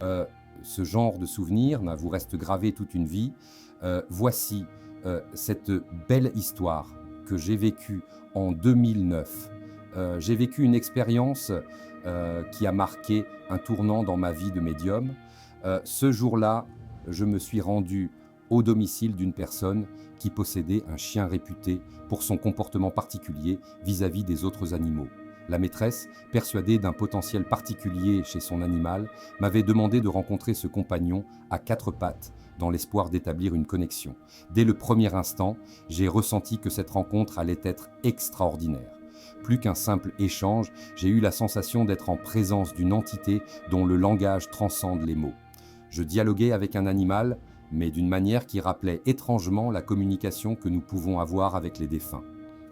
euh, ce genre de souvenir vous reste gravé toute une vie. Voici cette belle histoire que j'ai vécue en 2009. J'ai vécu une expérience qui a marqué un tournant dans ma vie de médium. Ce jour-là, je me suis rendu au domicile d'une personne qui possédait un chien réputé pour son comportement particulier vis-à-vis des autres animaux. La maîtresse, persuadée d'un potentiel particulier chez son animal, m'avait demandé de rencontrer ce compagnon à quatre pattes dans l'espoir d'établir une connexion. Dès le premier instant, j'ai ressenti que cette rencontre allait être extraordinaire. Plus qu'un simple échange, j'ai eu la sensation d'être en présence d'une entité dont le langage transcende les mots. Je dialoguais avec un animal, mais d'une manière qui rappelait étrangement la communication que nous pouvons avoir avec les défunts.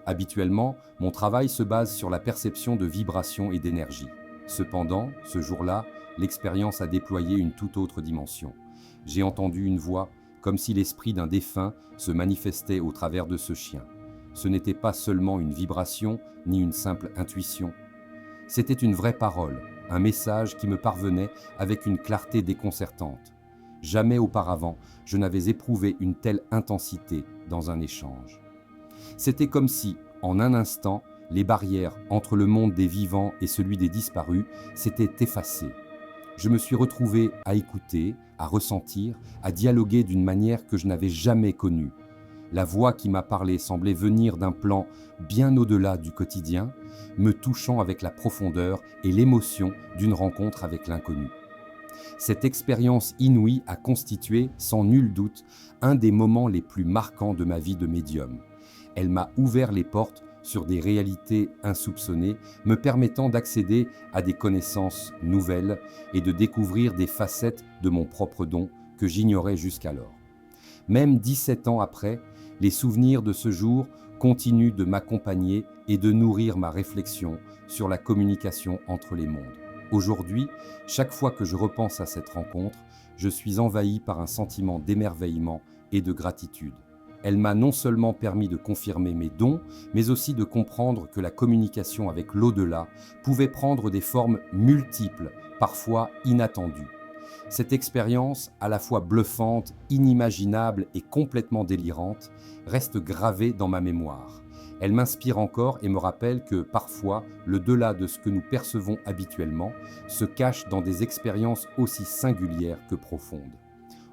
Habituellement, mon travail se base sur la perception de vibrations et d'énergie. Cependant, ce jour-là, l'expérience a déployé une toute autre dimension. J'ai entendu une voix, comme si l'esprit d'un défunt se manifestait au travers de ce chien. Ce n'était pas seulement une vibration, ni une simple intuition. C'était une vraie parole, un message qui me parvenait avec une clarté déconcertante. Jamais auparavant, je n'avais éprouvé une telle intensité dans un échange. C'était comme si, en un instant, les barrières entre le monde des vivants et celui des disparus s'étaient effacées. Je me suis retrouvé à écouter, à ressentir, à dialoguer d'une manière que je n'avais jamais connue. La voix qui m'a parlé semblait venir d'un plan bien au-delà du quotidien, me touchant avec la profondeur et l'émotion d'une rencontre avec l'inconnu. Cette expérience inouïe a constitué, sans nul doute, un des moments les plus marquants de ma vie de médium. Elle m'a ouvert les portes sur des réalités insoupçonnées, me permettant d'accéder à des connaissances nouvelles et de découvrir des facettes de mon propre don que j'ignorais jusqu'alors. Même 17 ans après, les souvenirs de ce jour continuent de m'accompagner et de nourrir ma réflexion sur la communication entre les mondes. Aujourd'hui, chaque fois que je repense à cette rencontre, je suis envahi par un sentiment d'émerveillement et de gratitude. Elle m'a non seulement permis de confirmer mes dons, mais aussi de comprendre que la communication avec l'au-delà pouvait prendre des formes multiples, parfois inattendues. Cette expérience, à la fois bluffante, inimaginable et complètement délirante, reste gravée dans ma mémoire. Elle m'inspire encore et me rappelle que, parfois, le delà de ce que nous percevons habituellement se cache dans des expériences aussi singulières que profondes.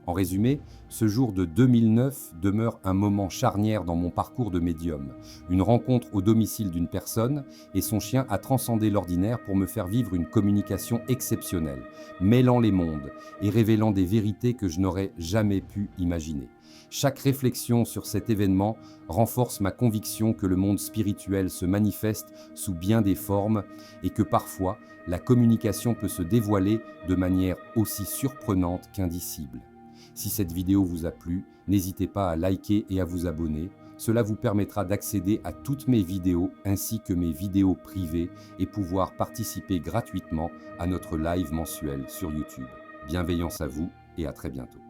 En résumé, ce jour de 2009 demeure un moment charnière dans mon parcours de médium. Une rencontre au domicile d'une personne et son chien a transcendé l'ordinaire pour me faire vivre une communication exceptionnelle, mêlant les mondes et révélant des vérités que je n'aurais jamais pu imaginer. Chaque réflexion sur cet événement renforce ma conviction que le monde spirituel se manifeste sous bien des formes et que parfois la communication peut se dévoiler de manière aussi surprenante qu'indicible. Si cette vidéo vous a plu, n'hésitez pas à liker et à vous abonner. Cela vous permettra d'accéder à toutes mes vidéos ainsi que mes vidéos privées et pouvoir participer gratuitement à notre live mensuel sur YouTube. Bienveillance à vous et à très bientôt.